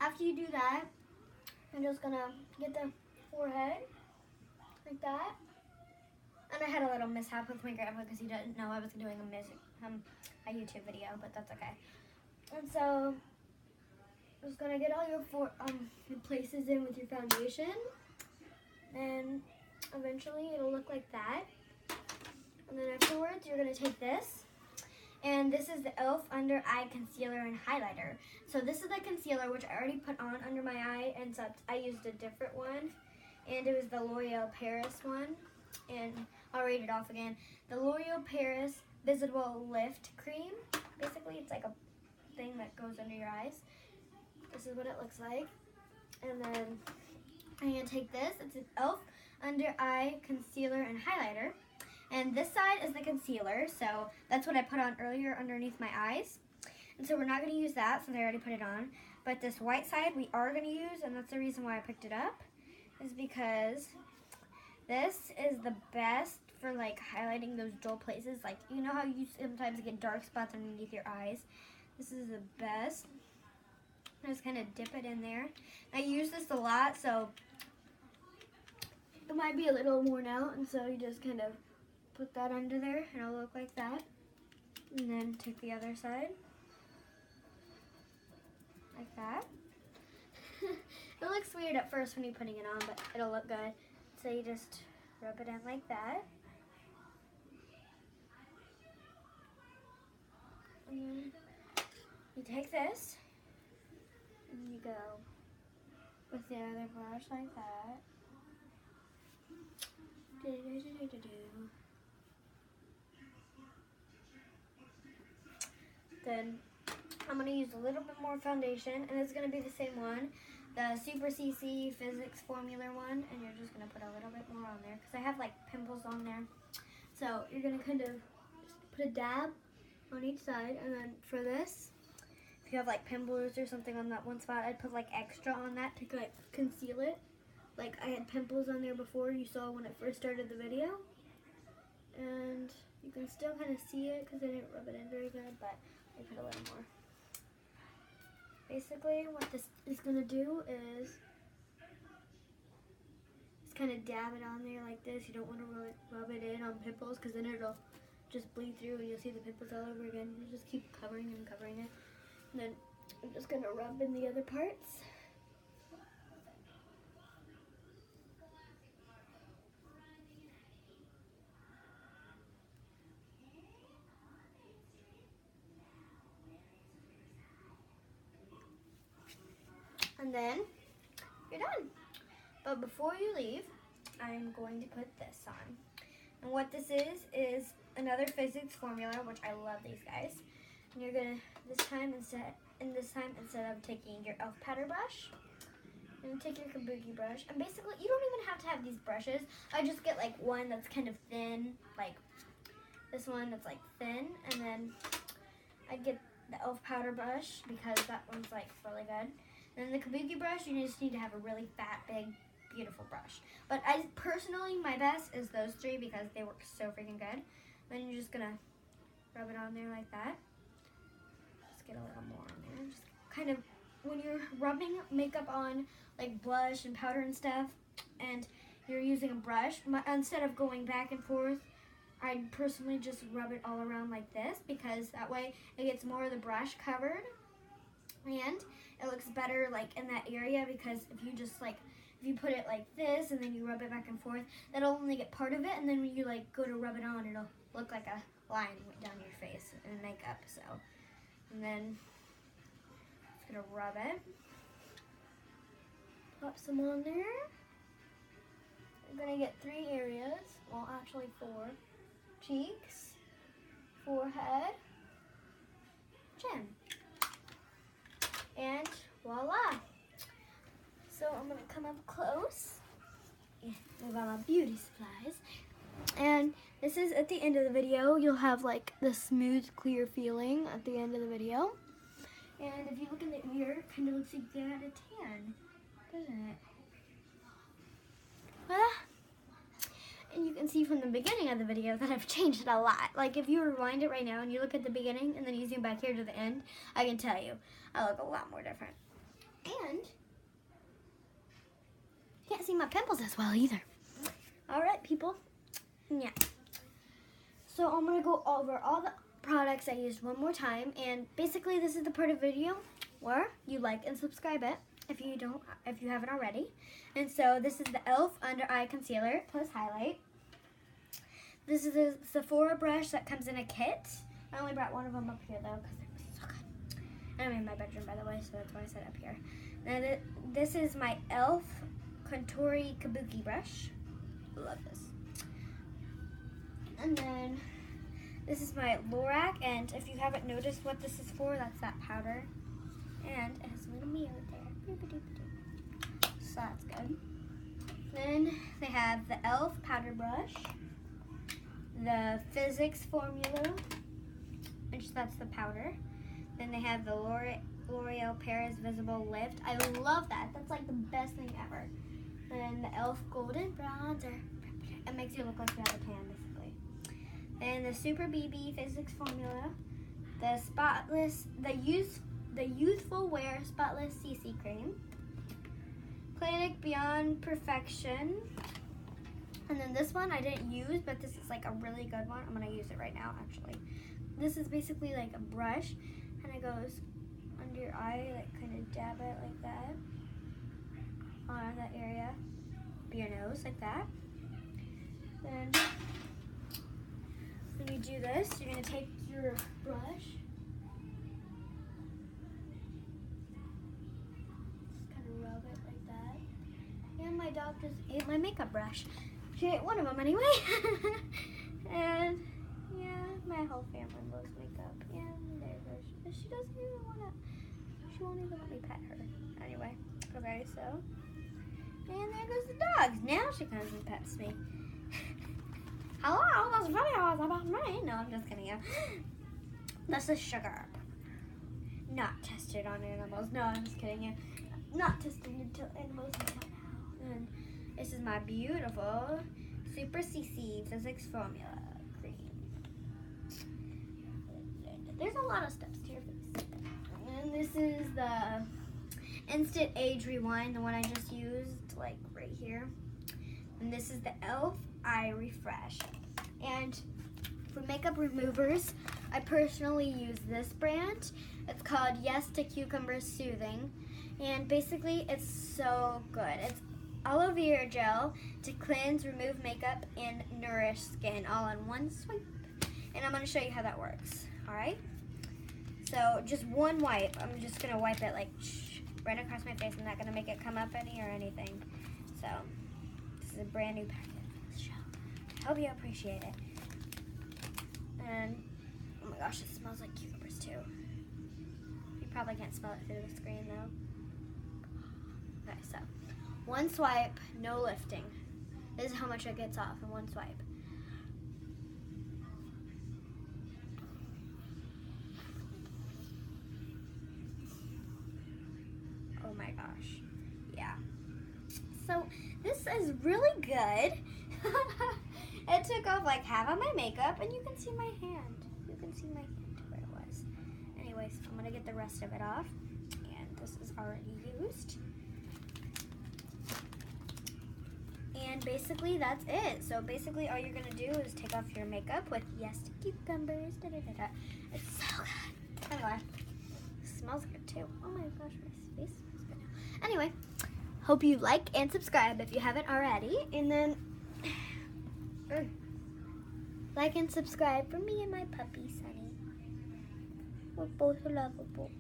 after you do that, I'm just gonna get the forehead like that. And I had a little mishap with my grandpa because he didn't know I was doing a YouTube video, but that's okay. And so I'm just gonna get all your places in with your foundation, and eventually it'll look like that. And then afterwards, you're gonna take this, and this is the e.l.f. Under Eye Concealer and Highlighter. So this is the concealer, which I already put on under my eye, and so I used a different one, and it was the L'Oreal Paris one, and I'll read it off again. The L'Oreal Paris Visible Lift Cream. Basically, it's like a thing that goes under your eyes. This is what it looks like. And then I'm gonna take this. It's an e.l.f. Under Eye Concealer and Highlighter. And this side is the concealer, so that's what I put on earlier underneath my eyes. And so we're not gonna use that since I already put it on. But this white side we are gonna use, and that's the reason why I picked it up, is because this is the best for like highlighting those dull places. Like, you know how you sometimes get dark spots underneath your eyes? This is the best. I just kind of dip it in there. I use this a lot, so it might be a little worn out, and so you just kind of put that under there, and it'll look like that. And then take the other side, like that. It looks weird at first when you're putting it on, but it'll look good. So you just rub it in like that. And then you take this, and you go with the other brush like that. Then I'm going to use a little bit more foundation, and it's going to be the same one, the Super CC Physics Formula one, and you're just going to put a little bit more on there because I have like pimples on there. So you're going to kind of just put a dab on each side, and then for this, if you have like pimples or something on that one spot, I'd put like extra on that to like conceal it. Like I had pimples on there before, you saw when I first started the video, and you can still kind of see it because I didn't rub it in very good, but I put a little more. Basically what this is going to do is just kind of dab it on there like this. You don't want to really rub it in on pimples because then it'll just bleed through and you'll see the pimples all over again. You just keep covering and covering it. And then I'm just going to rub in the other parts. And then you're done. But before you leave, I'm going to put this on. And what this is another physics formula, which I love these guys. And you're gonna this time instead of taking your e.l.f. powder brush, and take your kabuki brush. And basically, you don't even have to have these brushes. I just get like one that's kind of thin, like this one that's like thin, and then I get the e.l.f. powder brush because that one's like really good. And then the kabuki brush, you just need to have a really fat, big, beautiful brush. But I personally, my best is those three because they work so freaking good. Then you're just gonna rub it on there like that. Just get a little more on there. Just kind of, when you're rubbing makeup on, like blush and powder and stuff, and you're using a brush, instead of going back and forth, I personally just rub it all around like this because that way it gets more of the brush covered. And it looks better like in that area because if you just like, if you put it like this and then you rub it back and forth, that'll only get part of it, and then when you like go to rub it on, it'll look like a line down your face in makeup. So, and then just gonna rub it, pop some on there. You're gonna get 3 areas, well actually 4, cheeks, forehead, chin. And voila. So I'm gonna come up close, move on my beauty supplies. And this is at the end of the video. You'll have like the smooth, clear feeling at the end of the video. And if you look in the mirror, it kind of looks like you had a tan, doesn't it? And you can see from the beginning of the video that I've changed it a lot. Like if you rewind it right now and you look at the beginning and then you zoom back here to the end, I can tell you I look a lot more different. And see my pimples as well either. All right, people. Yeah. So I'm gonna go over all the products I used one more time, and basically this is the part of the video where you like and subscribe it if you haven't already. And so this is the e.l.f. Under Eye Concealer plus Highlight. This is a Sephora brush that comes in a kit. I only brought one of them up here though because they're so good. And I'm in my bedroom, by the way, so that's why I set it up here. Now this is my e.l.f. Contour Kabuki brush. Love this. And then this is my Lorac, and if you haven't noticed what this is for, that's that powder. And it has a little mirror there. So that's good. Then they have the e.l.f. powder brush, the Physics formula, which that's the powder. Then they have the L'Oreal Paris Visible Lift. I love that. That's like the best thing ever. And the e.l.f. Golden Bronzer. It makes you look like you have a tan, basically. Then the Super BB Physics formula, the Youthful Wear Spotless CC Cream, Clinic Beyond Perfection, and then this one I didn't use, but this is like a really good one. I'm gonna use it right now, actually. This is basically like a brush, and it goes under your eye, like kind of dab it like that on that area, your nose, like that. Then when you do this, you're gonna take your brush, just kind of rub it like that. And my dog just ate my makeup brush. She ate one of them anyway. And yeah, my whole family loves makeup. Yeah, there goes. She doesn't even wanna. She won't even let me pet her. Anyway, okay, so. And there goes the dogs. Now she comes and pets me. Hello, that's funny how it's about me. No, I'm just kidding. This is sugar. Not tested on animals. No, I'm just kidding you. Not tested until animals until now. And this is my beautiful Super CC Physics Formula cream. There's a lot of steps to your face. And this is the Instant Age Rewind, the one I just used, like right here. And this is the e.l.f. Eye Refresh. And for makeup removers, I personally use this brand. It's called Yes to Cucumber Soothing. And basically, it's so good. It's aloe vera gel to cleanse, remove makeup, and nourish skin all in one swipe. And I'm going to show you how that works. All right? So just one wipe. I'm just going to wipe it like right across my face. I'm not going to make it come up any or anything. So this is a brand new packet for this show. I hope you appreciate it. And oh my gosh, it smells like cucumbers too. You probably can't smell it through the screen though. Okay, so one swipe, no lifting. This is how much it gets off in one swipe. Oh my gosh. Yeah. So this is really good. It took off like half of my makeup, and you can see my hand. You can see my hand where it was. Anyways, I'm gonna get the rest of it off, and this is already used. And basically that's it. So basically all you're gonna do is take off your makeup with Yes to Cucumbers. Da, da, da, da. It's so good. Anyway, it smells good too. Oh my gosh, my face smells good now. Anyway, hope you like and subscribe if you haven't already. And then like and subscribe for me and my puppy, Sunny. We're both lovable.